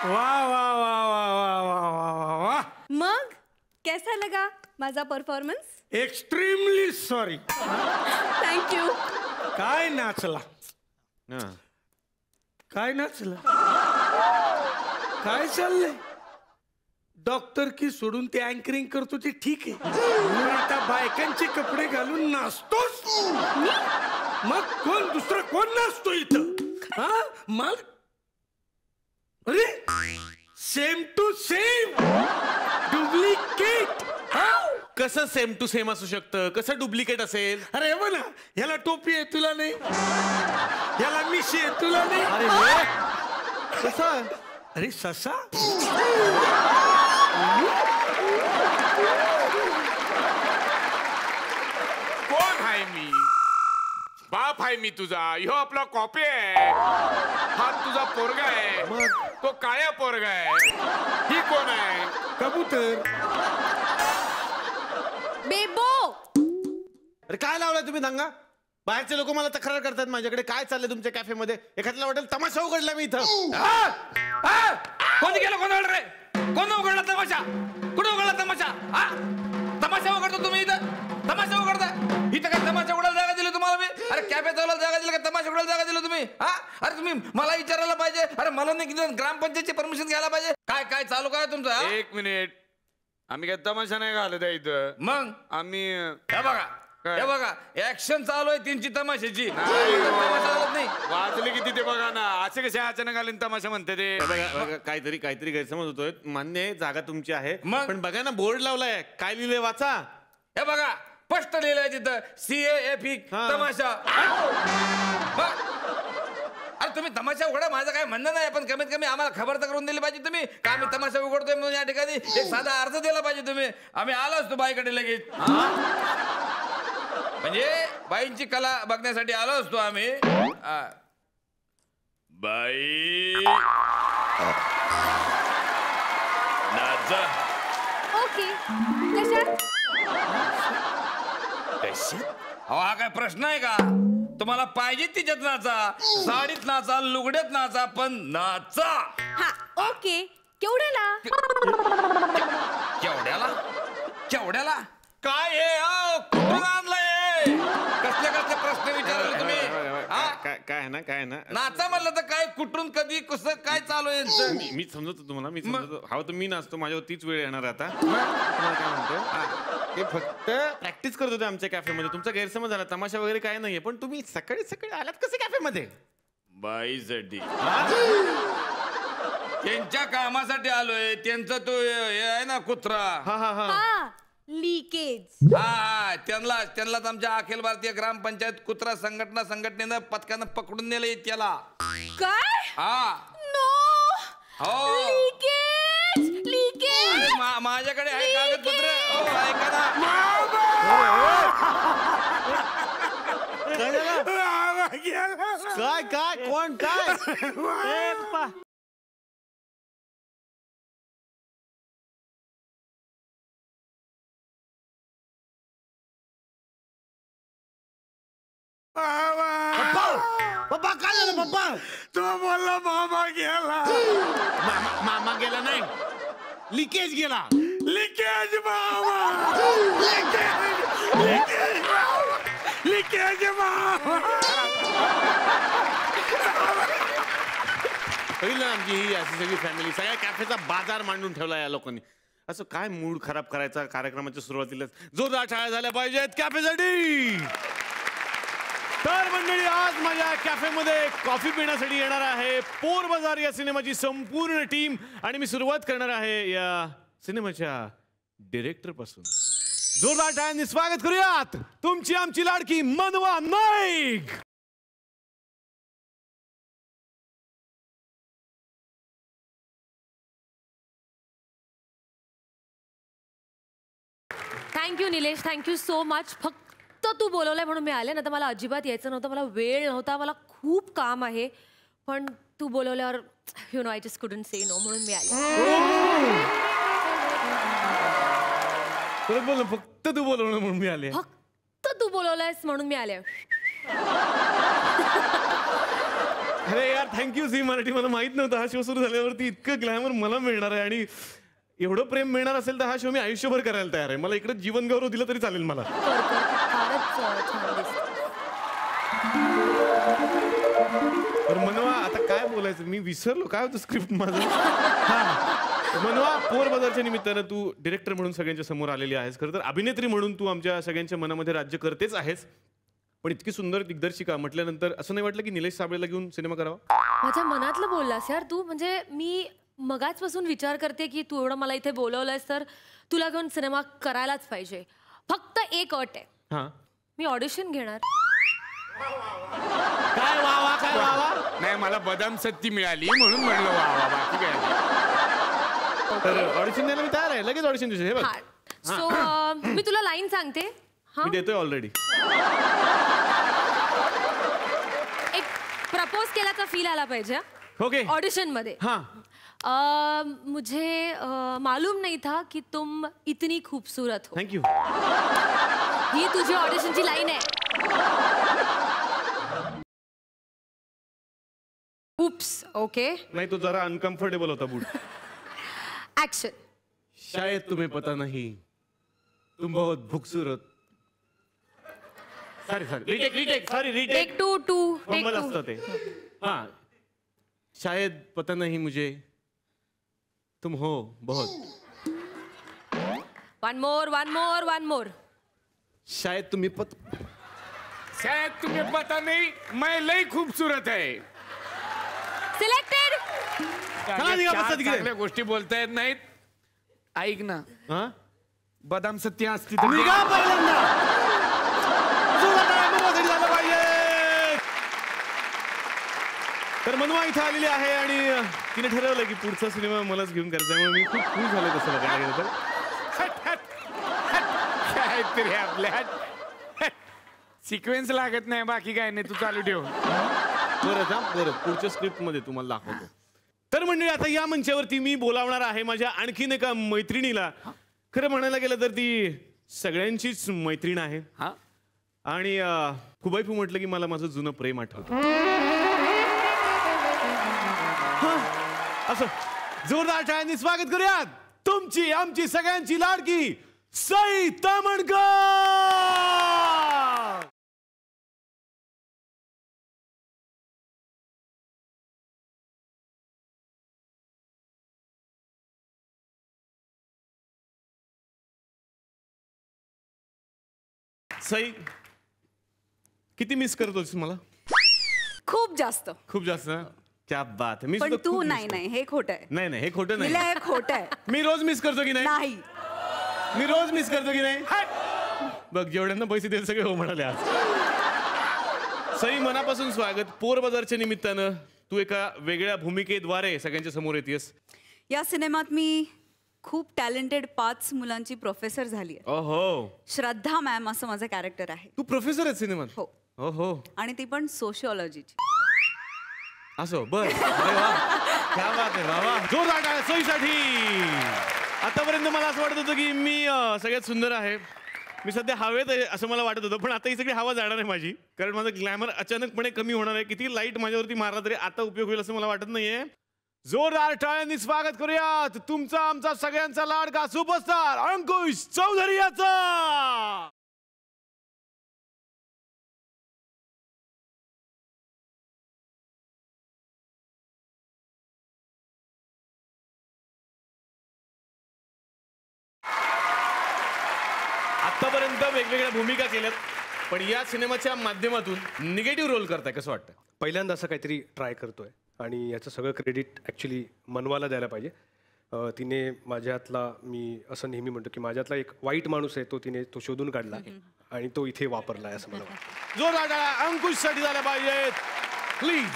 वाह वाह वाह वाह वाह वाह वाह वाह. मग कैसा लगा माझा परफॉर्मन्स? Extremely sorry. थँक्यू. काय नाचला, काय नाचला, काय चाललंय? डॉक्टर की सोडून ते अँकरिंग करतो ते ठीक आहे, आता बायकांचे कपडे घालून नाचतोस. मग कोण दुसरं कोण नाचतो इथं? हा मग अरे सेम टू सेम डुप्लिकेट. कसं सेम टू सेम असू शकतं, कसं डुप्लिकेट असेल? अरे हे ना, ह्याला टोपी आहे तुला नाही, ह्याला मिशी आहे तुला नाही. अरे कसा? अरे ससा. कोण आहे मी? बाप आहे मी तुझा. ह्यो आपला कॉपी आहे. हा तुझा पोरगा आहे. तो काळ्या पोरगा आहे. ही कोण आहे? कबूतर. बेबो. अरे काय लावलाय तुम्ही दंगा? बाहेरचे लोक मला तक्रार करतात माझ्याकडे. काय चाललंय तुमच्या कॅफे मध्ये? एखाद्याला वाटेल तमाशा उघडला मी इथं. कोणी केलं? कोण उघडलं रे? कोण उघडला तमाशा? कुठं उघडला तमाशा? हा तमाशा उघडतो तुम्ही इथं? तमाशा उघडताय इथं? काय तमाशा उघडायला जागा दिली तुम्हाला मी? अरे कॅफे चालवायला जागा दिली का? तमाशा उघडायला जागा दिली तुम्ही? हा अरे तुम्ही मला विचारायला पाहिजे. अरे मला नाही ग्रामपंचायतची परमिशन घ्यायला पाहिजे. काय काय चालू काय तुमचं? एक मिनिट. आम्ही काय तमाशा नाही घालत आहे इथं. मग आम्ही हे बघा, हे बघा ऍक्शन चालू आहे त्यांची तमाशाची. तमाशा घालत नाही. वाचले किती ते बघा ना. असे कसे अचानक आले तमाशा म्हणते ते? बघा काहीतरी गैरसमज होतोय. मान्य आहे जागा तुमची आहे, मग? पण बघा ना बोर्ड लावलाय. काय लिहिलंय वाचा. हे बघा स्पष्ट लिहिलंय तिथं CAFE तमाशा. अरे तुम्ही तमाशा उघडा, माझं काय म्हणणं नाही, पण कमीत कमी आम्हाला खबर तर करून दिली पाहिजे तुम्ही का आम्ही तमाशा उघडतोय म्हणून. या ठिकाणी एक साधा अर्ज दिला पाहिजे तुम्ही. आम्ही आलो असतो बाईकडे लगेच. म्हणजे बाईंची कला बघण्यासाठी आलो असतो आम्ही. बाई नाचा. ओके. कशात? अहो हा काय प्रश्न आहे का? तुम्हाला पाहिजे तिच्यात नाचा, साडीत नाचा, लुगड्यात नाचा, पण नाचा. हा ओके. केवढ्याला? केवढ्याला? केवढ्याला काय हे? कुठून आणलंय? कसले कसले प्रश्न विचारले तुम्ही? काय ना नाचा म्हणलं तर काय, कुठून, कधी, कसं, काय चालू आहे? मी समजतो तुम्हाला. मी समजतो. हवं तर मी नाचतो. माझ्यावर तीच वेळ येणार आता. तुम्हाला काय म्हणतो, ते फक्त प्रॅक्टिस करत होते आमच्या कॅफेमध्ये. तुमचा गैरसमज झाला. तमाशा वगैरे काय नाहीये. पण तुम्ही सकाळी सकाळी आलात कसे कॅफेमध्ये? बाईसाठी, त्यांच्या कामासाठी आलोय. त्यांचा तो हे आहे ना कुत्रा. हा लीकेज. हा त्यांनाच आमच्या अखिल भारतीय ग्रामपंचायत कुत्रा संघटनेनं पथकानं पकडून नेलंय त्याला. काय? हा नो. हो. Leakage leakage. माझ्याकडे आहे कागदपत्र. ऐका ना. काय काय कोण काय? पप्पा काय झालं पप्पा? तो बोलला मामा गेला. मामा गेला नाही, लिकेज गेला. लिकेज मामा. लिकेज मामा. पहिलं आमची ही अशी सगळी फॅमिली, सगळ्या कॅफेचा बाजार मांडून ठेवला या लोकांनी. असं काय मूड खराब करायचा कार्यक्रमाच्या सुरुवातीला? जोरदार टाळ्या झाल्या पाहिजेत कॅफेसाठी. तर मंडळी, आज माझ्या कॅफेमध्ये कॉफी पिण्यासाठी येणार आहे पोर बाजार या सिनेमाची संपूर्ण टीम. आणि मी सुरुवात करणार आहे या सिनेमाच्या डिरेक्टर पासून. जोरदार टाळ्यांनी स्वागत करूयात तुमची आमची लाडकी मनवा Naik. Thank you Nilesh, thank you so much. फक्त तू बोलवलंय म्हणून मी आले, ना तर मला अजिबात यायचं नव्हतं. मला वेळ नव्हता, मला खूप काम आहे. पण तू बोलवल्यावर you know I just couldn't say no, म्हणून मी आले. फक्त तू बोलवलं म्हणून मी आले. फक्त तू बोलवलंयस म्हणून मी आले. अरे यार यार थँक्यू झी मराठी. मला माहित नव्हतं हा शो सुरू झाल्यावरती इतकं ग्लॅमर मला मिळणार आहे आणि एवढं प्रेम मिळणार असेल तर हा शो मी आयुष्यभर करायला तयार आहे. मला इकडे जीवन गौरव दिलं तरी चालेल मला. फारच छान दिसतं. तर मनवा आता काय बोलायचं मी विसरलो काय होतं स्क्रिप्ट माझं. मनवा पोरबाजारच्या निमित्तानं तू डिरेक्टर म्हणून सगळ्यांच्या समोर आलेली आहेस. खरं तर अभिनेत्री म्हणून तू आमच्या सगळ्यांच्या मनामध्ये राज्य करतेच आहेस. पण इतकी सुंदर दिग्दर्शिका म्हटल्यानंतर असं नाही वाटलं की निलेश साबळेला घेऊन सिनेमा करावा. माझ्या मनातलं बोललास यार तू. म्हणजे मी मगाचपासून विचार करते की तू एवढं मला इथे बोलवलंयस तर तुला घेऊन सिनेमा करायलाच पाहिजे. फक्त एक अट आहे. हा मी ऑडिशन घेणार. काय वा वा काय वा वा. नाही मला बदाम सत्ती मिळाली म्हणून म्हणलं वा वा बाकी काय. तर ऑडिशन द्यायला मी तयार आहे. लगेच ऑडिशन दिवशी हे बघ. सो मी तुला लाईन सांगते. हा मी देतोय ऑलरेडी. एक प्रपोज केल्याचा फील आला पाहिजे ओके ऑडिशन मध्ये. हा मुझे मालूम नहीं था कि तुम इतनी खूबसूरत हो. थँक्यू. ही तुझी ऑडिशनची लाईन आहे. उप्स. ओके नाही तो जरा अनकम्फर्टेबल होता बूट. ऍक्शन. शायद तुम्हें पता नहीं तुम बहुत खूबसूरत. Sorry retake sorry take two fumble असतं ते. हा शायद पता नहीं मुझे तुम हो बहुत. One more. शायद तुम्हें शायद तुम्हें पता नहीं मैं लई खूबसूरत है. सिलेक्टेड. चला निघा बसा तिकडे. चांगल्या गोष्टी बोलता येत नाहीत. ऐक ना हा बदाम सत्ती असती तर निघा पहिल्यांदा. जोरात टाळ्या मनवासाठी झालं पाहिजे. तर मनवा इथं आलेली आहे आणि तिने ठरवलं की पुढचा सिनेमा मलाच घेऊन करायचा. त्यामुळे मी खूप खुश झालो तसं बघायला गेलं तर. काहीतरी आपल्यात सिक्वेन्स लागत नाही बाकी काय नाही. तू चालू ठेव. बरं पुढच्या स्क्रिप्ट मध्ये तुम्हाला दाखवतो. तर मंडळी आता या मंचावरती मी बोलावणार आहे माझ्या आणखीन एका मैत्रिणीला. खरं म्हणायला गेलं तर ती सगळ्यांचीच मैत्रीण आहे. हा आणि खुबायफू म्हटलं की मला माझं जुनं प्रेम आठवतं. असं जोरदार टाळ्यांनी स्वागत करूयात तुमची आमची सगळ्यांची लाडकी सई तामणकर. सई किती मिस करतोस मला. खूप जास्त. खूप जास्त ना? क्या बात है. मी पण सुद्धा तू खूप miss नाही करतो. नाही हे खोटं आहे. नाही हे खोटं नाही. तिला हे खोटं आहे. मी रोज मिस करतो की नाही. नाही. मी रोज मिस करतो की नाही. बघ जेवढ्यांना पैसे दिले सगळे हो म्हणाले आज. सई मनापासून स्वागत. पोरबाजारच्या निमित्तानं तू एका वेगळ्या भूमिकेद्वारे सगळ्यांच्या समोर येतेस. या सिनेमात मी खूप टॅलेंटेड 5 मुलांची प्रोफेसर झाली आहे. ओहो श्रद्धा मॅम असं माझं कॅरेक्टर आहे. तू प्रोफेसर आहे सिनेमात. हो. ओहो आणि ती पण सोशिओलॉजीची. असो बर. अरे वा क्या बात आहे बाबा. जोरदार टाळ्या सईसाठी. आतापर्यंत मला असं वाटत होतं की मी सगळ्यात सुंदर आहे. मी सध्या हवेत आहे असं मला वाटत होतं. पण आता ही सगळी हवा जाणार आहे माझी. कारण माझं ग्लॅमर अचानकपणे कमी होणार आहे. किती लाईट माझ्यावरती मारला तरी आता उपयोग होईल असं मला वाटत नाहीये. जोरदार टाळ्यांनी स्वागत करूयात तुमचा आमचा सगळ्यांचा लाडका सुपरस्टार अंकुश चौधरी याचा. आतापर्यंत वेगवेगळ्या भूमिका केल्यात पण या सिनेमाच्या माध्यमातून निगेटिव्ह रोल करताय कसं वाटतं. पहिल्यांदा असं काहीतरी ट्राय करतोय आणि याचं सगळं क्रेडिट ॲक्च्युली मनवाला द्यायला पाहिजे. तिने माझ्यातला मी असं नेहमी म्हणतो की माझ्यातला एक वाईट माणूस आहे तो तिने तो शोधून काढला आणि तो इथे वापरला आहे असं मला वाटतं. जोरदार टाळ्या अंकुशसाठी झाल्या पाहिजेत प्लीज.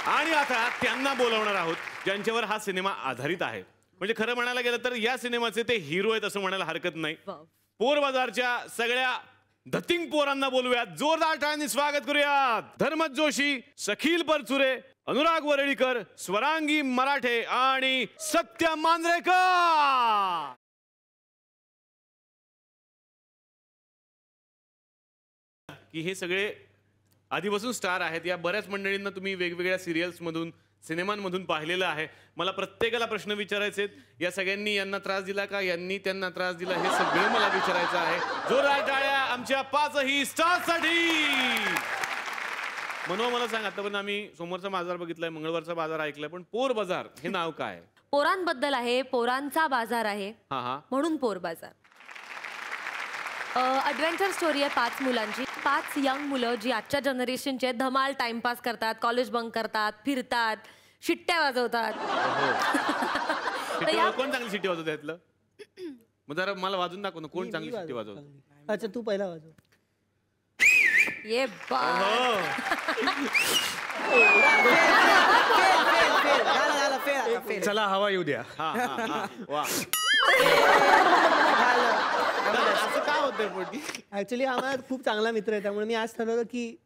आणि आता त्यांना बोलावणार आहोत ज्यांच्यावर हा सिनेमा आधारित आहे. म्हणजे खरं म्हणायला गेलं तर या सिनेमाचे ते हिरो आहेत असं म्हणायला हरकत नाही. पोरबाजारच्या सगळ्या धतिंग पोरांना बोलूयात. जोरदार टाळ्यांनी स्वागत करूयात धर्मज जोशी, सखील परचुरे, अनुराग वरळीकर, स्वरांगी मराठे आणि सत्य मांजरेकर. की हे सगळे आधीपासून स्टार आहेत. या बऱ्याच मंडळींना तुम्ही वेगवेगळ्या सिरियल्समधून सिनेमांमधून पाहिलेलं आहे. मला प्रत्येकाला प्रश्न विचारायचे आहेत. या सगळ्यांनी यांना त्रास दिला का, यांनी त्यांना त्रास दिला, हे सगळं मला विचारायचं आहे. जोरदार टाळ्या आमच्या 5ही स्टार्ससाठी. मनोवा, मला सांग, आतापर्यंत आम्ही सोमवारचा बाजार बघितलाय, मंगळवारचा बाजार ऐकलाय, पण पोर बाजार हे नाव काय? पोरांबद्दल आहे, पोरांचा बाजार आहे, म्हणून पोर बाजार. ॲडव्हेंचर स्टोरी आहे 5 मुलांची. 5 यंग मुलं जी आजच्या जनरेशनचे आहेत, धमाल टाइमपास करतात, कॉलेज बंक करतात, फिरतात, शिट्ट्या वाजवतात. कोण चांगली शिट्टी वाजवत यातलं? मग जरा मला वाजून दाखव ना, कोण चांगली शिट्टी वाजवत? अच्छा, तू पहिला वाजव. ये चला हवा येऊ द्या. वा, असं काय होतंय? ऍक्च्युली हा माझा खूप चांगला मित्र आहे, त्यामुळे मी आज ठरवलं की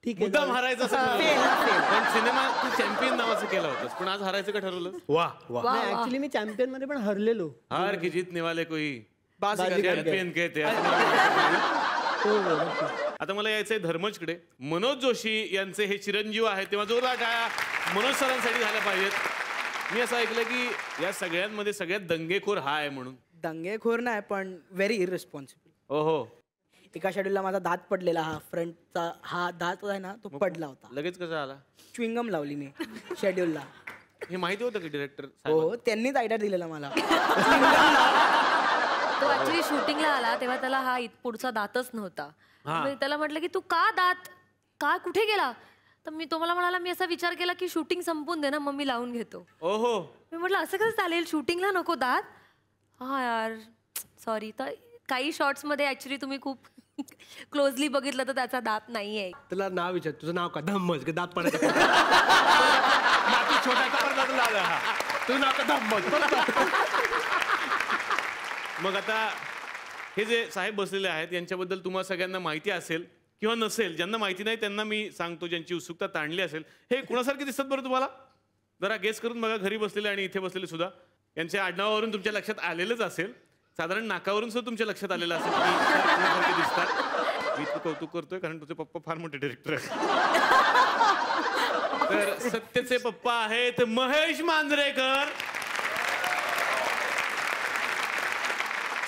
ठीक आहे, मुद्दाम हारायचं असं पण सिनेमा तू चॅम्पियन नावाचं केलं होतंस, पण आज हारायचं का ठरवलं? वा वा. ऍक्च्युली मी चॅम्पियन मध्ये पण हरलेलो. हार की जीतने वाले कोई बाजीगर चॅम्पियन कहते हैं. आता मला यायचंय धर्मजकडे. मनोज जोशी यांचे हे चिरंजीव आहेत, तेव्हा जोरदार टाळ्या मनोज सरांसाठी झाल्या पाहिजेत. मी असं ऐकलं की या सगळ्यांमध्ये सगळ्यात दंगेखोर हा आहे म्हणून. दंगेखोर नाही, पण व्हेरी इररिस्पॉन्सिबल. ओहो. एका शेड्यूलला माझा दात पडलेला, हा फ्रंटचा हा दात आहे ना, तो पडला होता. लगेच कसा आला? च्युइंगम लावली मी शेड्यूलला. हे माहिती होतं की डिरेक्टर? हो, त्यांनीच आयडिया दिलेला मला. तो ऍक्च्युली शूटिंगला आला तेव्हा त्याला हा पुढचा दातच नव्हता. मी त्याला म्हटलं की तू का दात का कुठे गेला, तर तो मला म्हणाला, मी असा विचार केला की शूटिंग संपून दे ना, मग मी लावून घेतो. ओहो. मी म्हटलं असं कसं चालेल, शूटिंगला नको दात? हा यार सॉरी. तर काही शॉर्ट्स मध्ये ऍक्च्युली तुम्ही खूप क्लोजली बघितलं तर त्याचा दात नाहीये. तुला नाव विचार, तुझं नाव का? धम्मज दात पडायचं. तुझं नाव का? धम्मज. मग आता हे जे साहेब बसलेले आहेत यांच्याबद्दल तुम्हाला सगळ्यांना माहिती असेल किंवा नसेल. ज्यांना माहिती नाही त्यांना मी सांगतो, ज्यांची उत्सुकता ताणली असेल. हे कुणासारखे दिसतात बरं तुम्हाला? जरा गेस करून बघा, घरी बसलेले आणि इथे बसलेले सुद्धा. यांच्या आडनावावरून तुमच्या लक्षात आलेलंच असेल, साधारण नाकावरून सुद्धा तुमच्या लक्षात आलेलं असेल की दिसतात. मी इतकं कौतुक करतोय कारण तुझे पप्पा फार मोठे डिरेक्टर आहेत. तर सत्यचे पप्पा आहेत महेश मांजरेकर.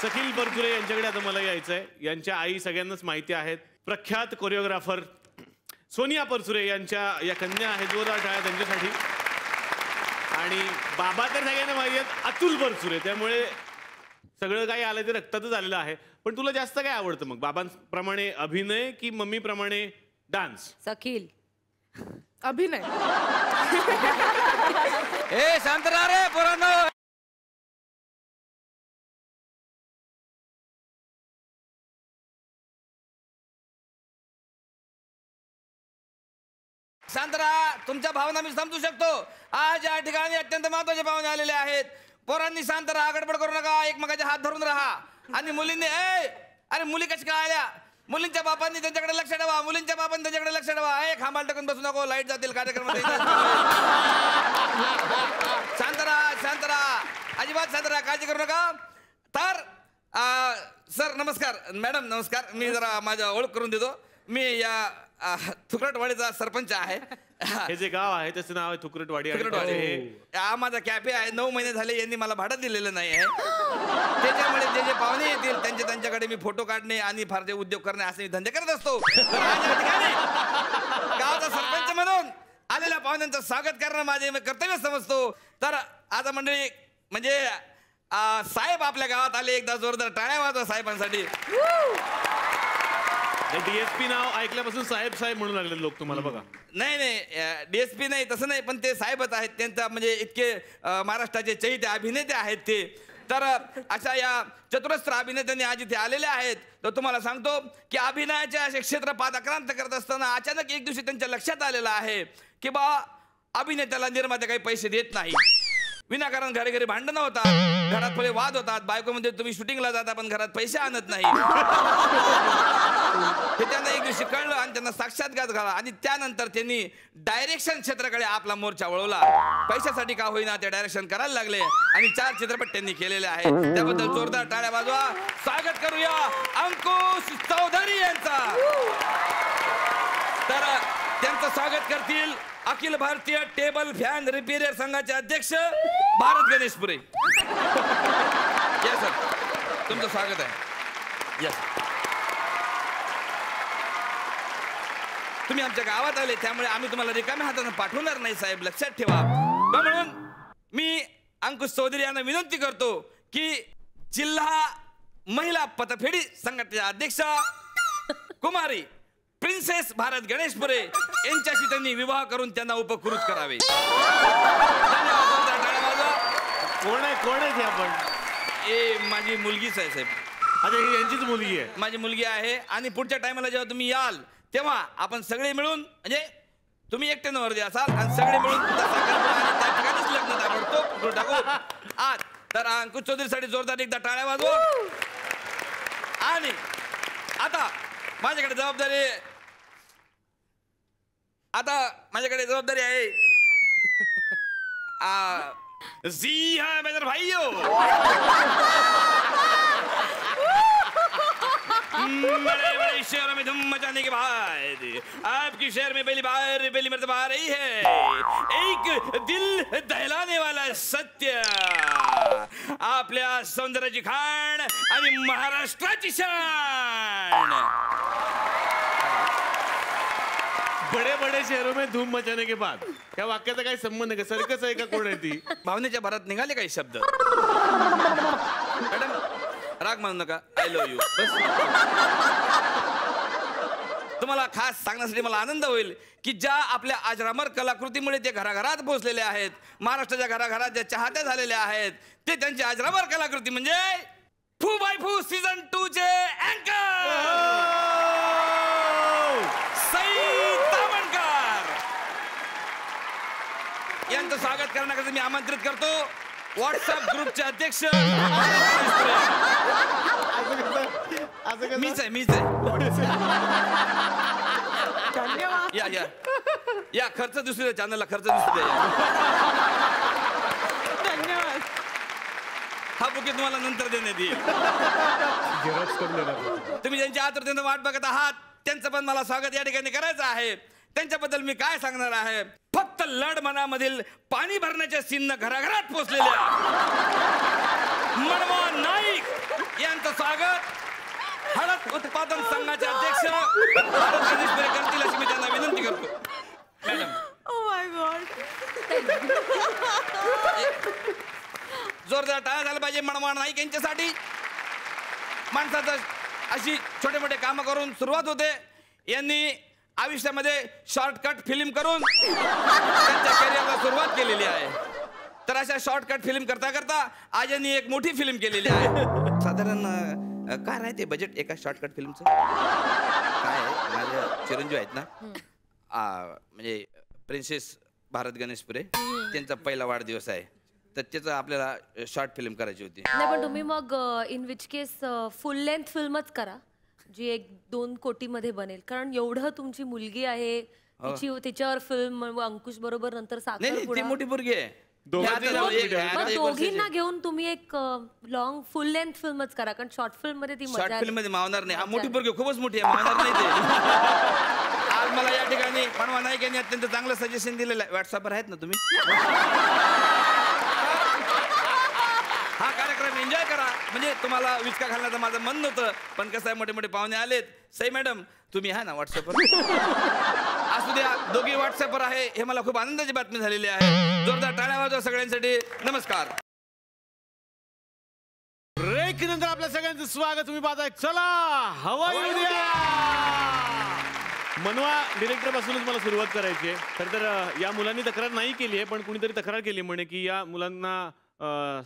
सखील परचुरे यांच्याकडे आता मला यायचंय. यांच्या आई सगळ्यांनाच माहिती आहेत, प्रख्यात कोरिओग्राफर सोनिया परचुरे यांच्या या कन्या आहेत. जोरदार टाळ्या त्यांच्यासाठी. आणि बाबा तर सगळ्यांना माहिती आहेत, अतुल परचुरे. त्यामुळे सगळं काही आलं ते रक्तातच आलेलं आहे. पण तुला जास्त काय आवडतं मग, बाबांप्रमाणे अभिनय की मम्मीप्रमाणे डान्स? सखील अभिनय. ए शांत राहा रे पोरांनो. शांत राहा. तुमच्या भावना मी समजू शकतो. आज या ठिकाणी अत्यंत महत्वाचे पाहुणे आलेले आहेत. पोरांनी शांत राहा, गडबड करू नका, एकमेकाचे हात धरून राहा. आणि मुलींनी अरे मुली कशी काय आल्या? मुलींच्या बापांनी त्यांच्याकडे लक्ष ठेवा, मुलींच्या बापांनी त्यांच्याकडे लक्ष ठेवा. खांबाल टाकून बसू नको, लाईट जातील कार्यक्रमात. शांत राहा, शांत राहा, अजिबात शांत राहा, काळजी करू नका. तर सर नमस्कार, मॅडम नमस्कार. मी जरा माझ्या ओळख करून देतो. मी या थुकरटवाडीचा सरपंच आहे. हे जे गाव आहे त्याचं नाव आहे थुकरटवाडी. हा माझा कॅफे आहे. 9 महिने झाले यांनी मला भाडं दिलेलं नाही आहे. त्याच्यामुळे जे जे पाहुणे येतील त्यांच्याकडे मी फोटो काढणे आणि फार जे उद्योग करणे असे धंदे करत असतो. गावाचा सरपंच म्हणून आलेल्या पाहुण्यांचं स्वागत करणं माझे कर्तव्य समजतो. तर आता मंडळी म्हणजे साहेब आपल्या गावात आले. एकदा जोरदार टाळ्या वाजवा साहेबांसाठी. डीएसपी नाव ऐकल्यापासून साहेब साहेब म्हणून लागले लोक तुम्हाला. बघा, नाही डीएसपी नाही, तसं नाही, पण ते साहेबच आहेत. त्यांचा म्हणजे इतके महाराष्ट्राचे चैत्य अभिनेते आहेत ते. तर अशा या चतुरस्र अभिनेत्यांनी आज इथे आलेले आहेत. तर तुम्हाला सांगतो की अभिनयाचे असे क्षेत्र पादाक्रांत करत असताना अचानक एक दिवशी त्यांच्या लक्षात आलेलं आहे की बा अभिनेत्याला निर्माते काही पैसे देत नाही. विनाकारण घरी घरी भांडणं होतात, घरात थोडे वाद होतात. बायको म्हणजे तुम्ही शूटिंगला जाता पण घरात पैसे आणत नाही. हे त्यांना एक दिवशी कळलं आणि त्यांना साक्षात्कार झाला. आणि त्यानंतर त्यांनी डायरेक्शन क्षेत्राकडे आपला मोर्चा वळवला. पैशासाठी का होईना ते डायरेक्शन करायला लागले आणि 4 चित्रपट त्यांनी केलेले आहेत. त्याबद्दल जोरदार टाळ्या वाजवा. स्वागत करूया अंकुश चौधरी यांचा. तर त्यांचं स्वागत करतील अखिल भारतीय टेबल फॅन रिपेरियर संघाचे अध्यक्ष भारत गणेशपुरे. या सर, तुमचं स्वागत आहे. यस, तुम्ही आमच्या गावात आले त्यामुळे आम्ही तुम्हाला रिकाम्या हाताने पाठवणार नाही साहेब, लक्षात ठेवा. म्हणून मी अंकुश चौधरी यांना विनंती करतो की जिल्हा महिला पतफेडी संघटनेच्या अध्यक्षा कुमारी प्रिन्सेस भारत गणेशपुरे यांच्याशी त्यांनी विवाह करून त्यांना उपकृत करावे. कोण आहे ते आपण? ए माझी मुलगीच आहे साहेब. अच्छा, ही यांचीच मुलगी आहे. माझी मुलगी आहे. आणि पुढच्या टायमाला जेव्हा तुम्ही याल तेव्हा आपण सगळे मिळून, म्हणजे तुम्ही एकटे नवरदेव असाल आणि सगळे मिळून आणि त्या ठिकाणीच लग्न ताबडतोब टाकू. आज तर अंकुश चौधरीसाठी जोरदार एकदा टाळ्या वाजवा. आणि आता माझ्याकडे जबाबदारी आहे. जी हाँ मेरे भाइयों, बड़े बड़े शहरों में धूम मचाने के बाद आपके शहर में पहली मर्तबा आ रही है एक दिल दहलाने वाला सत्य. आपल्या सौंदर्याची खाण आणि महाराष्ट्राची शान. बडे बडे शहरों में धूम मचाने के बाद या वाक्याचा काही संबंध आहे का? सर्कस आहे का? कोण आहे ती? भावनेच्या भरात निघाले काही शब्द. मॅडम राग मानू नका. I love you. बस तुम्हाला खास सांगण्यासाठी मला आनंद होईल की ज्या आपल्या अजरामर कलाकृतीमुळे ते घराघरात पोहोचलेले आहेत, महाराष्ट्राच्या घराघरात ज्या चाहत्या झालेल्या आहेत, ते त्यांची अजरामर कलाकृती म्हणजे फू बाय फू सीझन 2 चे अँकर सई तामणकर यांचं स्वागत करण्याकरिता मी आमंत्रित करतो व्हॉट्सअप ग्रुपचे अध्यक्ष. मीच आहे. या या या खर्च दुसऱ्या चॅनलला खर्च दुसऱ्या. धन्यवाद. हा बुके तुम्हाला नंतर देण्यात येईल. तुम्ही ज्यांच्या आतुरतेने वाट बघत आहात त्यांचं पण मला स्वागत या ठिकाणी करायचं आहे. त्यांच्याबद्दल मी काय सांगणार आहे. फक्त लढ मनामधील पाणी भरण्याच्या सीननं घराघरात पोचलेल्या मनवा नाईक यांचं स्वागत हळद उत्पादन संघाचे अध्यक्ष भारत गणेशपुरे करतील अशी मी त्यांना विनंती करतो. Madam O my God. जोरदार टाळ्या झाला पाहिजे मनवा नाईक यांच्यासाठी. माणसाचं अशी छोटे मोठे कामं करून सुरुवात होते. यांनी आयुष्यामध्ये शॉर्टकट फिल्म करून त्यांच्या करिअरला सुरुवात केलेली आहे. तर अशा शॉर्टकट फिल्म करता करता आज यांनी एक मोठी फिल्म केलेली आहे. साधारण काय राहते बजेट एका शॉर्टकट फिल्मचं? काय आहे, माझ्या चिरंजीव आहेत ना, म्हणजे प्रिन्सेस भारत गणेशपुरे त्यांचा पहिला वाढदिवस आहे, तर त्याचं आपल्याला शॉर्ट फिल्म करायची होती. नाही पण तुम्ही मग in which case full length फिल्मच करा जी 1-2 कोटीमध्ये बनेल. कारण एवढं तुमची मुलगी आहे, तिच्यावर फिल्म अंकुश बरोबर नंतर नाही ती मोठी पोरगी आहे. दोघींना घेऊन तुम्ही एक लॉंग फुल लेंथ फिल्मच करा. कारण शॉर्ट फिल्म मध्ये ती शॉर्ट फिल्म मध्ये मावणार नाही. मोठी पोरगी खूपच मोठी आहे, मावणार नाही ते. आज मला या ठिकाणी मनवा नाईक यांनी अत्यंत चांगलं सजेशन दिलेलं आहे. व्हॉट्सअपवर आहेत ना तुम्ही? हा कार्यक्रम एन्जॉय करा. म्हणजे तुम्हाला विचका घालण्याचं माझं मन नव्हतं, पण कसं आहे मोठे मोठे पाहुणे आलेत. सई मॅडम तुम्ही हा ना व्हॉट्सअपवर असू द्या. दोघी व्हॉट्सअपवर आहे हे मला खूप आनंदाची बातमी झालेली आहे. जोरदार टाळ्या वाजवा सगळ्यांसाठी. नमस्कार. ब्रेक नंतर आपल्या सगळ्यांचं स्वागत. तुम्ही पाहताय चला हवा येऊ द्या. मनवा डिरेक्टर पासूनच मला सुरुवात करायची आहे. खरं तर या मुलांनी तक्रार नाही केली आहे, पण कुणीतरी तक्रार केली म्हणे की या मुलांना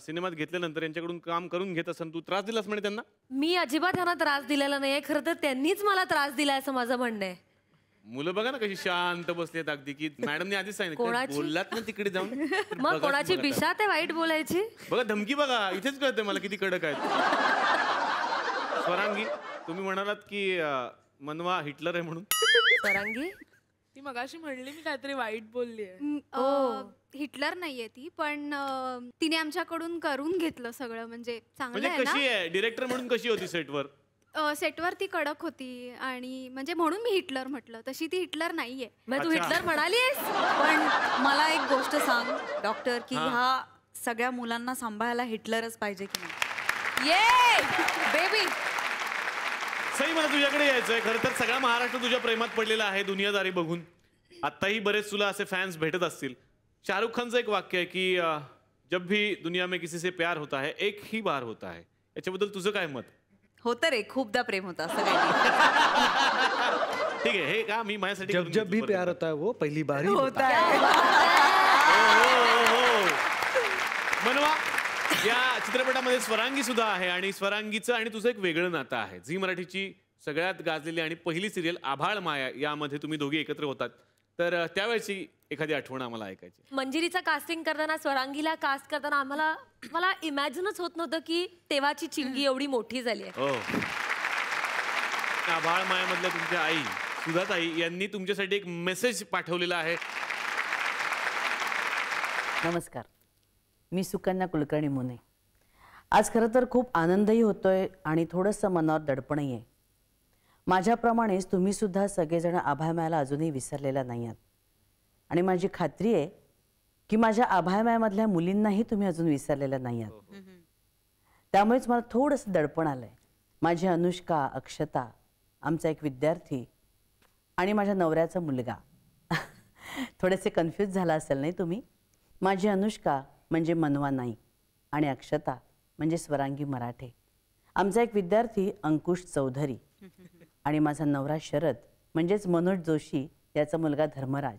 सिनेमात घेतल्यानंतर यांच्याकडून काम करून घेत असं तू त्रास दिलास म्हणे त्यांना. मी अजिबात त्यांना त्रास दिलेला नाहीये. खरं तर त्यांनीच मला त्रास दिलाय असं माझं म्हणणं आहे. मुलं बघा ना कशी शांत बसलेत अगदी, की मॅडमने आधीच सांगितलं बोललात ना तिकडे जाऊन. मग कोणाची बिशा ते वाईट बोलायची. बघा धमकी बघा, इथेच कळतंय मला किती कडक आहेत. स्वरांगी तुम्ही म्हणालात की मनवा हिटलर आहे म्हणून. स्वरांगी ती मगाशी म्हणली मी काहीतरी वाईट बोलली. हिटलर नाहीये ती, पण तिने आमच्याकडून करून घेतलं सगळं. म्हणजे चांगलं आहे ना. कशी आहे डिरेक्टर म्हणून कशी होती सेटवर? सेटवरती कडक होती आणि म्हणजे म्हणून मी हिटलर म्हटलं. तशी ती हिटलर नाहीये. मग तू हिटलर म्हणालीस? पण मला एक गोष्ट सांग डॉक्टर, की ह्या सगळ्या मुलांना सांभाळायला हिटलरच पाहिजे की नाही? ये बेबी. सई, मला तुझ्याकडे यायचंय. खरं तर सगळा महाराष्ट्र तुझ्या प्रेमात पडलेला आहे दुनियादारी बघून. आत्ताही बरेच तुला असे फॅन्स भेटत असतील. शाहरुख खानचं एक वाक्य आहे की जब भी दुनिया में किसी से प्यार होता है एक ही बार होता है. याच्याबद्दल तुझं काय मत? होतं रे, खूपदा प्रेम होतं असं काही नाही. ठीक आहे, हे का मी माझ्यासाठी जब जब भी प्यार होता है वो पहली बार ही होता है. मनवा, या चित्रपटामध्ये स्वरांगी सुद्धा आहे आणि स्वरांगीचं आणि तुझं एक वेगळं नातं आहे. झी मराठीची सगळ्यात गाजलेली आणि पहिली सिरियल आभाळ माया यामध्ये तुम्ही दोघी एकत्र होतात. तर त्यावेळेची एखादी आठवण आम्हाला ऐकायची. मंजिरीचा कास्टिंग करताना, स्वरांगीला कास्ट करताना मला इमॅजिनच होत नव्हतं की तेव्हाची चिंगी एवढी मोठी झाली आहे. हो. आभाळ मायामधल्या तुमच्या आई सुधाताई यांनी तुमच्यासाठी एक मेसेज पाठवलेला आहे. नमस्कार, मी सुकन्या कुलकर्णी मुने. आज खरं तर खूप आनंदही होतोय आणि थोडंसं मनावर दडपणही आहे. माझ्याप्रमाणेच तुम्ही सुद्धा सगळेजण आभाळ मायाला अजूनही विसरलेला नाही आहात आणि माझी खात्री आहे की माझ्या आभाळ मायामधल्या मुलींनाही तुम्ही अजून विसरलेल्या नाही आहात. त्यामुळेच मला थोडंसं दडपण आलंय. माझी अनुष्का, अक्षता, आमचा एक विद्यार्थी आणि माझ्या नवऱ्याचा मुलगा. थोडेसे कन्फ्यूज झाला असेल नाही तुम्ही? माझी अनुष्का म्हणजे मनवा नाईक आणि अक्षता म्हणजे स्वरांगी मराठे. आमचा एक विद्यार्थी अंकुश चौधरी आणि माझा नवरा शरद म्हणजेच मनोज जोशी याचा मुलगा धर्मराज.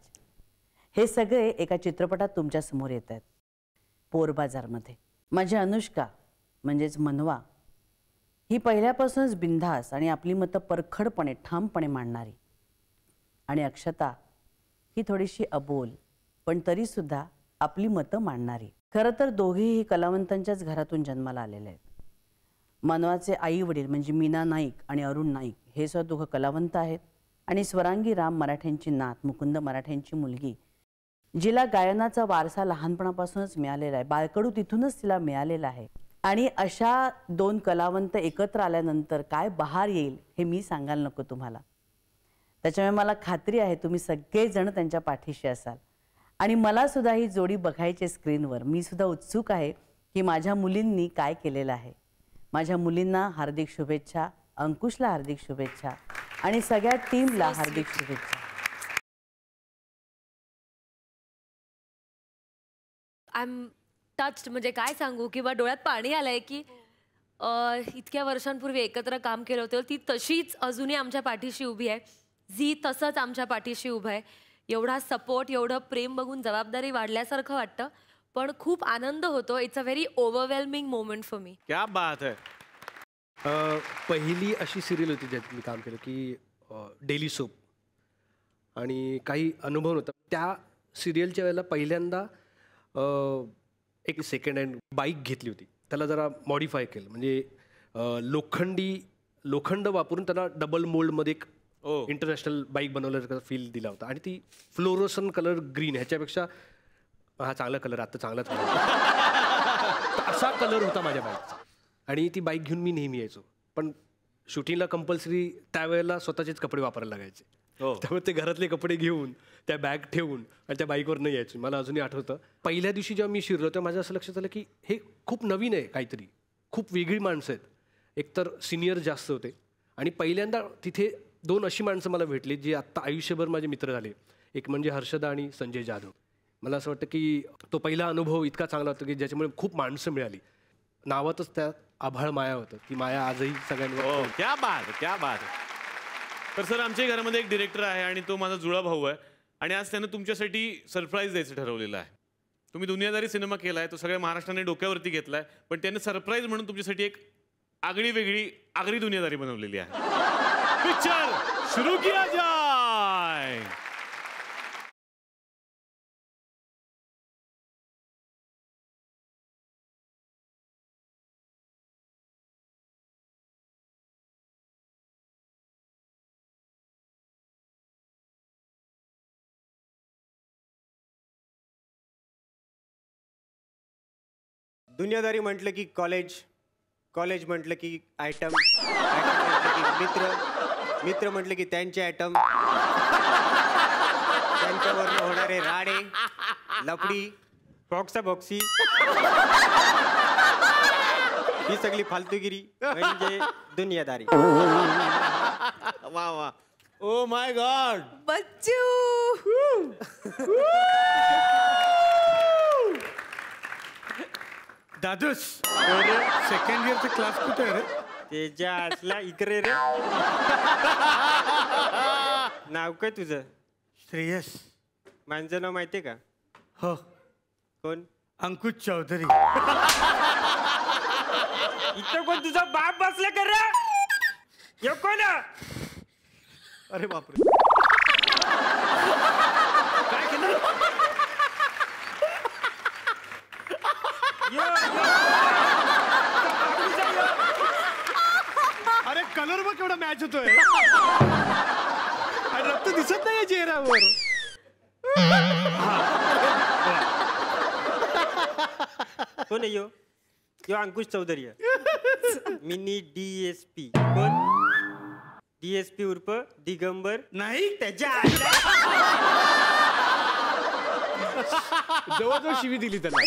हे सगळे एका चित्रपटात तुमच्या समोर येत आहेत, पोरबाजारमध्ये. माझी अनुष्का म्हणजेच मनवा ही पहिल्यापासूनच बिनधास आणि आपली मतं परखडपणे ठामपणे मांडणारी, आणि अक्षता ही थोडीशी अबोल पण तरीसुद्धा आपली मतं मांडणारी. खरं तर दोघेही कलावंतांच्याच घरातून जन्माला आलेले आहेत. मनवाचे आई वडील म्हणजे मीना नाईक आणि अरुण नाईक हे सुद्धा दोघं कलावंत आहेत. आणि स्वरांगी राम मराठ्यांची नात, मुकुंद मराठ्यांची मुलगी, जिला गायनाचा वारसा लहानपणापासूनच मिळालेला आहे. बाळकडू तिथूनच तिला मिळालेला आहे. आणि अशा दोन कलावंत एकत्र आल्यानंतर काय बहार येईल हे मी सांगायला नको तुम्हाला. त्याच्यामुळे मला खात्री आहे तुम्ही सगळेजण त्यांच्या पाठीशी असाल. आणि मला सुद्धा ही जोडी बघायची स्क्रीनवर. मी सुद्धा उत्सुक आहे की माझ्या मुलींनी काय केलेलं आहे. माझ्या मुलींना हार्दिक शुभेच्छा, अंकुशला हार्दिक शुभेच्छा आणि सगळ्या टीमला हार्दिक शुभेच्छा. आय एम टच्ड, म्हणजे काय सांगू, किंवा डोळ्यात पाणी आलंय की इतक्या वर्षांपूर्वी एकत्र काम केलं होतं ती तशीच अजूनही आमच्या पाठीशी उभी आहे. झी तसंच आमच्या पाठीशी उभं आहे. एवढा सपोर्ट, एवढं प्रेम बघून जबाबदारी वाढल्यासारखं वाटतं, पण खूप आनंद होतो. It's a very overwhelming moment for me. क्या बात है. पहिली अशी सिरियल होती ज्यात मी काम केलं की डेली सोप, आणि काही अनुभव होता. त्या सिरियलच्या वेळेला पहिल्यांदा एक सेकंड हँड बाईक घेतली होती. त्याला जरा मॉडिफाय केलं, म्हणजे लोखंड वापरून त्याला डबल मोल्डमध्ये एक इंटरनॅशनल बाईक बनवल्याचा फील दिला होता. आणि ती फ्लोरोसन कलर ग्रीन, ह्याच्यापेक्षा हा चांगला कलर, आता चांगलाच असा कलर होता माझ्या बाईकचा. आणि ती बाईक घेऊन मी नेहमी यायचो. पण शूटिंगला कंपल्सरी त्यावेळेला स्वतःचेच कपडे वापरायला लागायचे. त्यामुळे ते घरातले कपडे घेऊन त्या बॅग ठेवून आणि त्या बाईकवर नाही यायचे. मला अजूनही आठवतं पहिल्या दिवशी जेव्हा मी शिरलो तेव्हा माझं असं लक्षात आलं की हे खूप नवीन आहे काहीतरी, खूप वेगळी माणसं आहेत. एकतर सिनियर जास्त होते आणि पहिल्यांदा तिथे दोन अशी माणसं मला भेटली जी आत्ता आयुष्यभर माझे मित्र झाले. एक म्हणजे हर्षदा आणि संजय जाधव. मला असं वाटतं की तो पहिला अनुभव इतका चांगला होता की ज्याच्यामुळे खूप माणसं मिळाली. नावातच त्या आभाळ माया होतं, ती माया आजही सगळ्यांवर. क्या बात, क्या बात. तर सर, आमच्या घरामध्ये एक डिरेक्टर आहे आणि तो माझा जुळा भाऊ आहे. आणि आज त्यानं तुमच्यासाठी सरप्राईज द्यायचं ठरवलेलं आहे. तुम्ही दुनियादारी सिनेमा केला आहे, तो सगळ्या महाराष्ट्राने डोक्यावरती घेतला आहे, पण त्याने सरप्राईज म्हणून तुमच्यासाठी एक आगळी वेगळी आगरी दुनियादारी बनवलेली आहे. पिक्चर सुरू किया जाए. दुनियादारी म्हटलं की कॉलेज, कॉलेज म्हटलं की आयटम, आयटम म्हटलं मित्र मित्र म्हटलं की त्यांचे ॲटम, त्यांच्यावर होणारे राडे, लफडी, बॉक्सा बॉक्सी, ही सगळी फालतूगिरी म्हणजे दुनियादारी. वा वा. Oh my god. बच्चू. दादूस सेकंड इयरचा क्लास कुठे आहे रे? तेजा असला इकडे रे. नाव काय तुझं? श्रेयस. माझं नाव माहितीये का? हो. कोण? अंकुश चौधरी. इथं कोण तुझा बाप बसला कर रे? यो कोण? अरे बापरे. काय केलं? अरे कलर बघ केवढा मॅच होतोय आणि रक्त दिसत नाही चेहऱ्यावर. कोण आहे यो? यो अंकुश चौधरी आहे. Mini DSP. कोण? DSP उर्फ दिगंबर. नाही त्याच्या जवळजवळ शिवी दिली त्याला.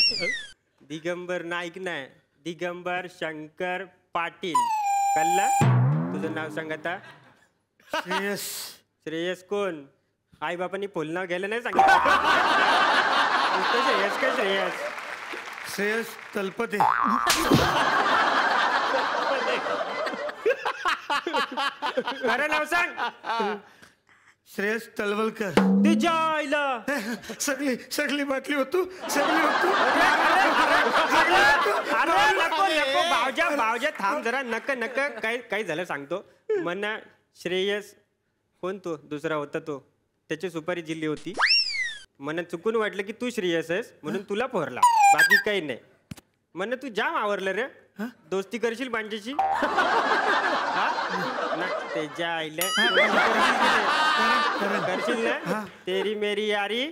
दिगंबर नाईक नाही, दिगंबर शंकर पाटील. कल्ला तुझं नाव सांग आता. श्रेयस. श्रेयस कोण? आई बापांनी फुल नाव घ्यायला नाही सांगितलं. श्रेयस काय श्रेयस? श्रेयस तलपते. खरं नाव सांग. श्रेयस तलवलकर. तुझ्या आईला सगळी सगळी बाटली होतो, सगळी होतो. नको भावजा भावजा थांब जरा. नक काय झालं सांगतो. मना श्रेयस कोण? तो दुसरा होता तो, त्याची सुपारी जिल्ली होती. मला चुकून वाटलं की तू श्रेयस आहेस म्हणून तुला पोरला, बाकी काही नाही. म्हण तू जाम आवरलं रे. दोस्ती करशील माझ्याशी? त्याच्या आईला करशील ना? तेरी मेरी यारी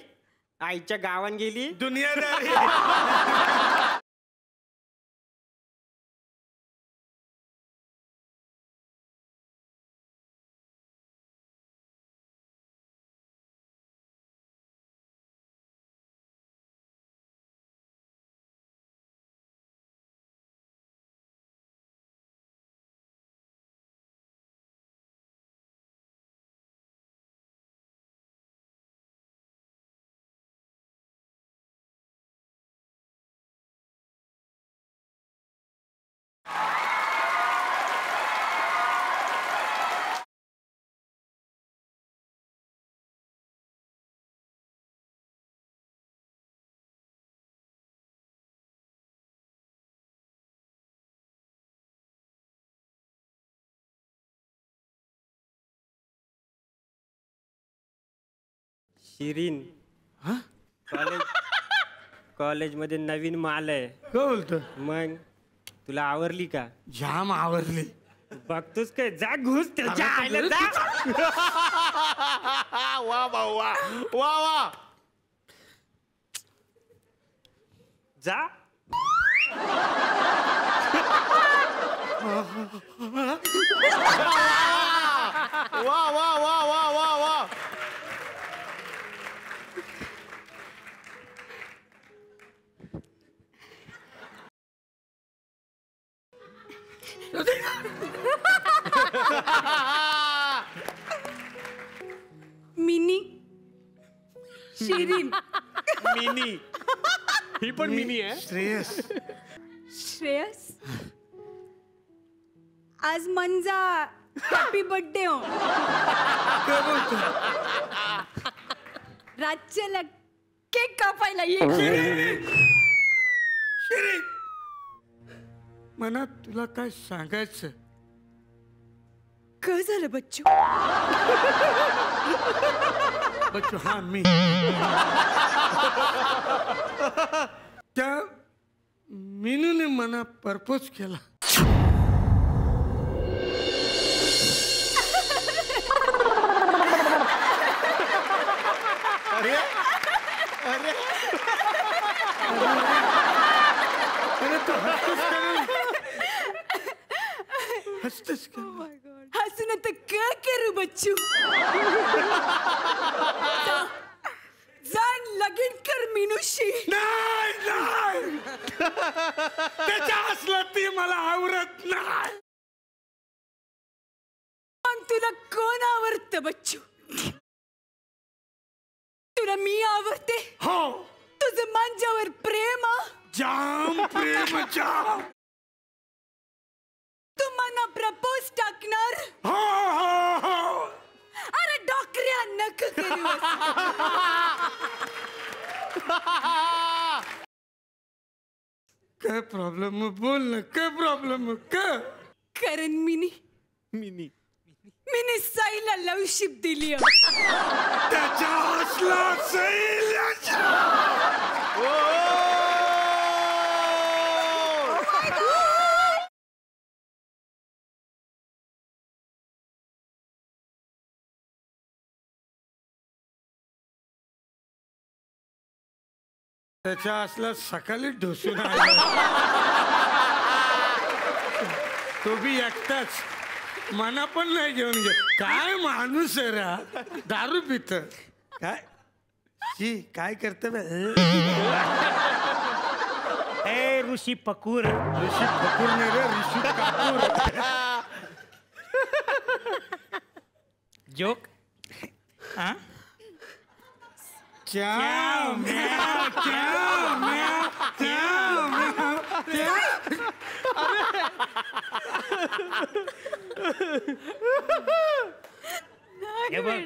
आईच्या गावान गेली दुनियादारी. शिरीन कॉलेजमध्ये नवीन माल आहे. काय बोलतो? मग तुला आवरली का? जाम आवरली. बघतोस काय? जा घुस त्याच्या आईला जा. वा भाऊ वा वा वा. जा. वा वा वा वा वा वा. मिनी शिरीन. मिनी. ही पण मिनी आहे. श्रेयस. श्रेयस आज मंजा हॅपी बर्थडे हो. काय बोलतो? राज्याला केक कापायला ये. शिरीन मना तुला काय सांगायचं? काय झालं बच्चू? बच्चू हा मी. त्या मीनूने मना प्रपोज केला. अरे अरे अरे तू हसतोस का? हसतोस का? हसू तर काय करू बच्चू? जाण लगीन कर मीनुशी. नाही नाही त्याच्या असलं ती मला आवडत नाही. मग तुला कोण आवडतं बच्चू? तुला मी आवडते? हो. तुझं माझ्यावर प्रेम? जाम प्रेम जाम. तू मला प्रपोज टाकणार? हो हो हो. अरे डॉक्टऱ्या नक करू. काय प्रॉब्लेम बोल ना. काय प्रॉब्लेम काय? कारण मिनी साईला लवशिप दिली. त्याच्या असला सैल. त्याच्या असला सकाळी ढोसून आला. तो बी एकटाच. मना पण नाही घेऊन गे. काय माणूस आहे रा. दारू पित काय शी काय करत. ए ऋषी पकूर. ऋषी पकूर नाही रे. ऋषी कपूर. जोक. हा Ciao, meow, ciao, meow, ciao, meow, हे बघ,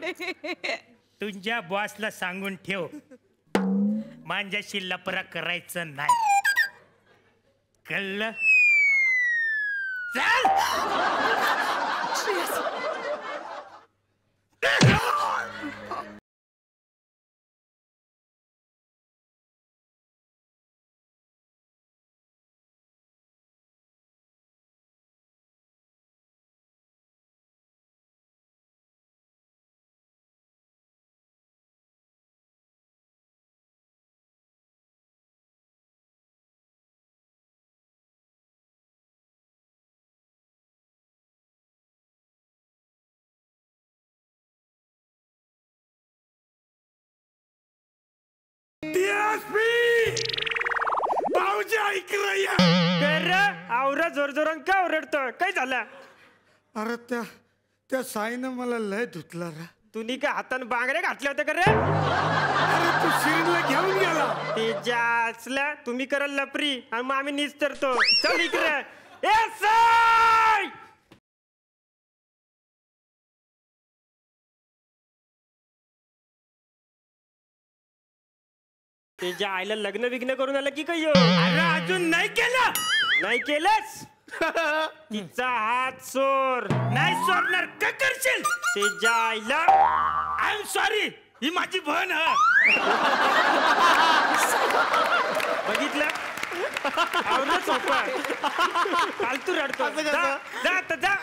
तुझ्या बॉसला सांगून ठेव माझ्याशी लपरा करायचं नाही. कळलं? चल. भाऊजी ऐक रया. आवरा जोर जोरान का ओरडतो? काय झालं? अरे त्या साईनं मला लय धुतला रा. तुम्ही काय हातानं बांगड्या घातल्या होत्या का रे? अरे तू शिरीनला घेऊन गेला. ते ज्या असल्या तुम्ही कराल लपरी आणि मग आम्ही निस्तरतो. चल इकडे. ए साई. ते ज्या आईला लग्न विग्न करून आलं की काय? अरे अजून नाही केलं. नाही केलंच. तिचा हात सोर. नाही सोडणार. काय करशील? ते ज्या आईला. I am sorry. ही माझी बहन आहे. बघितलं? आवडत सोपं. फालतू रडतो. जा आता जा.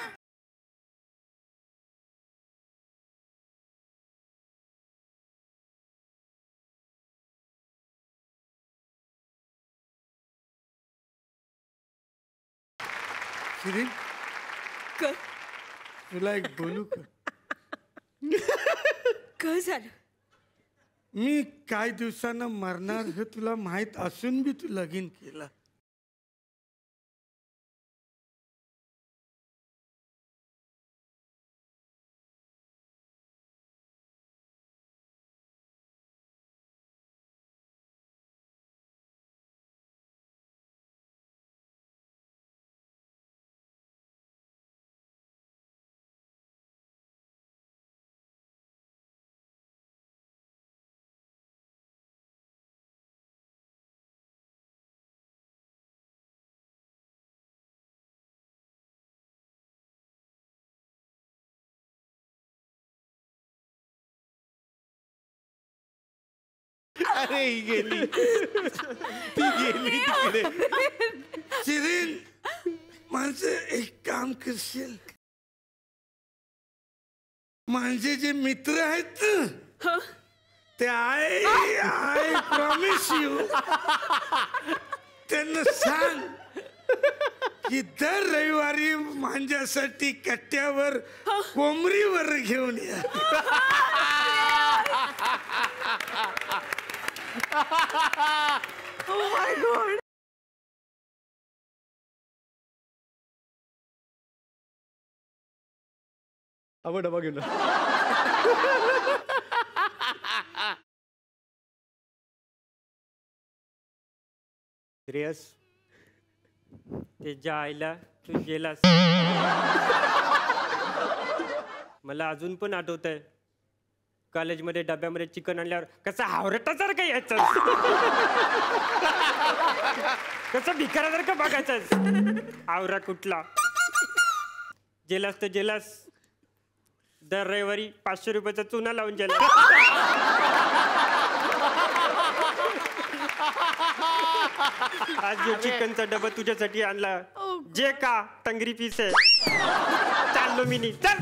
शिरीन तुला एक बोलू का? काय झालं? मी काही दिवसानं मरणार हे तुला माहित असून बी तू लगीन केला. अरे ही गेली. ती गेली तिकडे. शिरीन माझं एक काम करशील? माझे जे मित्र आहेत ते आय प्रॉमिस यू त्यांना सांग की दर रविवारी माझ्यासाठी कट्ट्यावर कोंबरीवर घेऊन या. Oh my God. डबा घेऊन श्रेयस त्याच्या आईला तू गेलास. मला अजून पण आठवत आहे कॉलेजमध्ये डब्यामध्ये चिकन आणल्यावर कसं हावरटासारखं यायचं, कसं भिकारासारखं बघायचं. आवरा कुठला जेलास तर जेलास. दर रविवारी 500 रुपयाचा चुना लावून गेला. आज जो चिकनचा डबा तुझ्यासाठी आणला जे का तंगरी पीस आहे. चाललो मी नी चल.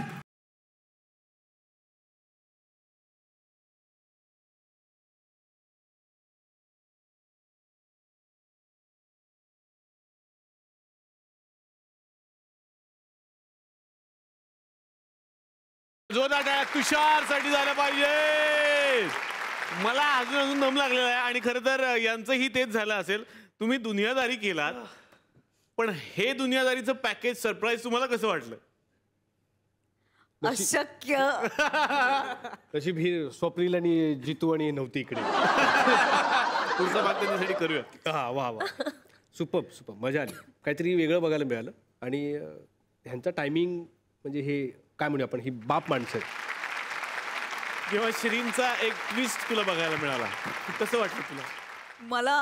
जोरदार टाळ्या तुषारसाठी झाल्या पाहिजे. मला अजून दम लागलेला आहे आणि खरं तर यांचंही तेच झालं असेल. तुम्ही दुनियादारी केलात, पण हे दुनियादारीचं पॅकेज सरप्राईज तुम्हाला कसं वाटलं? अशक्य. नशीब ही स्वप्नील आणि जितू आणि नव्हती इकडे. पुढचा भाग त्यांच्यासाठी करूया. हा वा वा सुपर सुपर मजा आली. काहीतरी वेगळं बघायला मिळालं आणि ह्यांचा टायमिंग म्हणजे हे काय म्हणू आपण, ही बाप माणसं आहेत. जेव्हा श्रींचा एक ट्विस्ट तुला बघायला मिळाला कसं वाटलं तुला? मला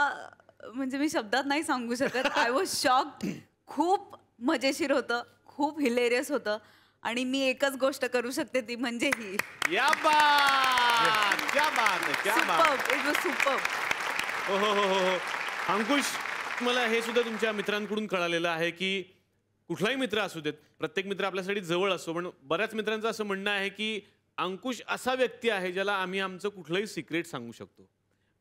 म्हणजे मी शब्दात नाही सांगू शकत. I was shocked. खूप मजेशीर होतं, खूप हिलेरियस होतं आणि मी एकच गोष्ट करू शकते ती म्हणजे ही. या बात क्या बात है, क्या बात. It was super. हो हो हो हो. अंकुश, मला हे सुद्धा तुमच्या मित्रांकडून कळालेलं आहे की कुठलाही मित्र असू देत, प्रत्येक मित्र आपल्यासाठी जवळ असतो, पण बऱ्याच मित्रांचं असं म्हणणं आहे की अंकुश असा व्यक्ती आहे ज्याला आम्ही आमचं कुठलंही सिक्रेट सांगू शकतो,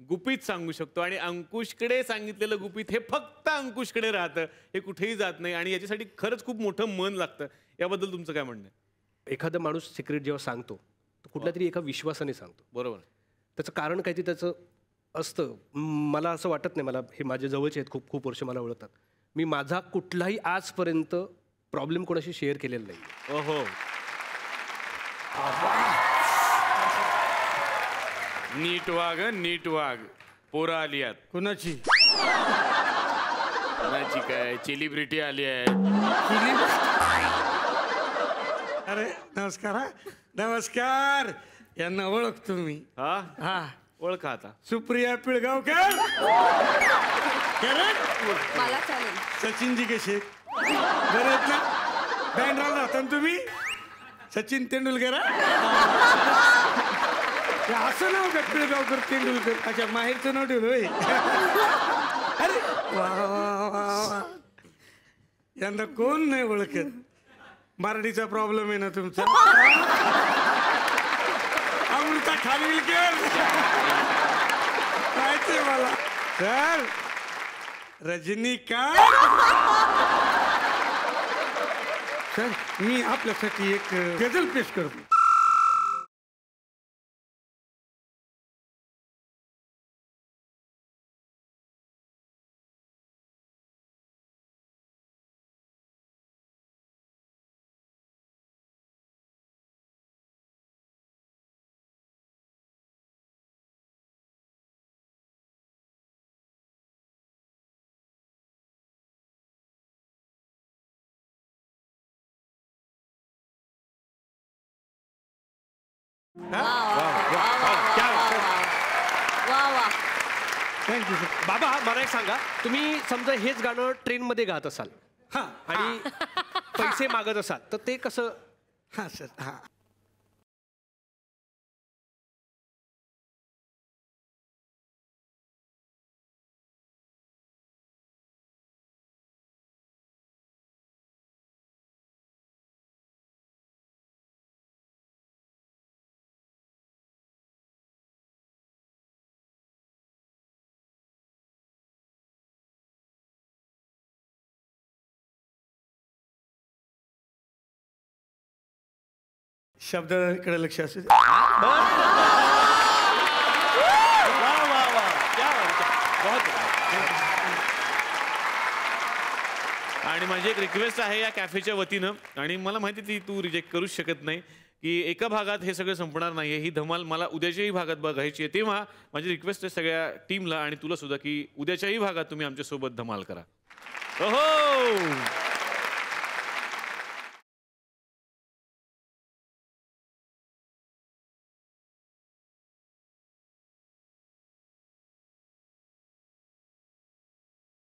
गुपित सांगू शकतो आणि अंकुशकडे सांगितलेलं गुपित हे फक्त अंकुशकडे राहतं, हे कुठेही जात नाही आणि याच्यासाठी खरंच खूप मोठं मन लागतं. याबद्दल तुमचं काय म्हणणं आहे? एखादा माणूस सिक्रेट जेव्हा सांगतो तो कुठल्या तरी एका विश्वासाने सांगतो. बरोबर. त्याचं कारण काहीतरी त्याचं असतं. मला असं वाटत नाही, मला हे माझे जवळचे आहेत, खूप खूप वर्ष मला ओळखतात, मी माझा कुठलाही आजपर्यंत प्रॉब्लेम कोणाशी शेअर केलेला नाही. ओहो. नीट वाग, नीट वाग. पोरं आली आहेत. कोणाची? कोणाची काय, सेलिब्रिटी आली आहे. अरे नमस्कार. हा नमस्कार. यांना ओळखतो मी. हा हा ओळखा आता. सुप्रिया पिळगावकर. मला चालेल. सचिनजी कसे बरे आहेत ना? बँड्राला राहता ना तुम्ही? सचिन तेंडुलकर. असं नाव का पिळगावकर तेंडुलकर? अच्छा माहेरचं नाव ठेवलं होय. अरे वा वा वा वा. यंदा कोण नाही ओळखत. मराठीचा प्रॉब्लेम आहे ना तुमचा. अमृता खानविलकर माहितीये मला. सर रजनीकांत. सर मी आपल्यासाठी एक गझल पेश करतो. Thank you sir. बाबा मला एक सांगा, तुम्ही समजा हेच गाणं ट्रेनमध्ये गात असाल आणि पैसे मागत असाल तर ते कसं? हा सर हा शब्दाकडे लक्ष असू दे. आणि माझी एक रिक्वेस्ट आहे या कॅफेच्या वतीनं, आणि मला माहिती ती तू रिजेक्ट करूच शकत नाही, की एका भागात हे सगळं संपणार नाहीये. ही धमाल मला उद्याच्याही भागात बघायची आहे. तेव्हा माझी रिक्वेस्ट आहे सगळ्या टीमला आणि तुला सुद्धा, की उद्याच्याही भागात तुम्ही आमच्यासोबत धमाल करा. ओहो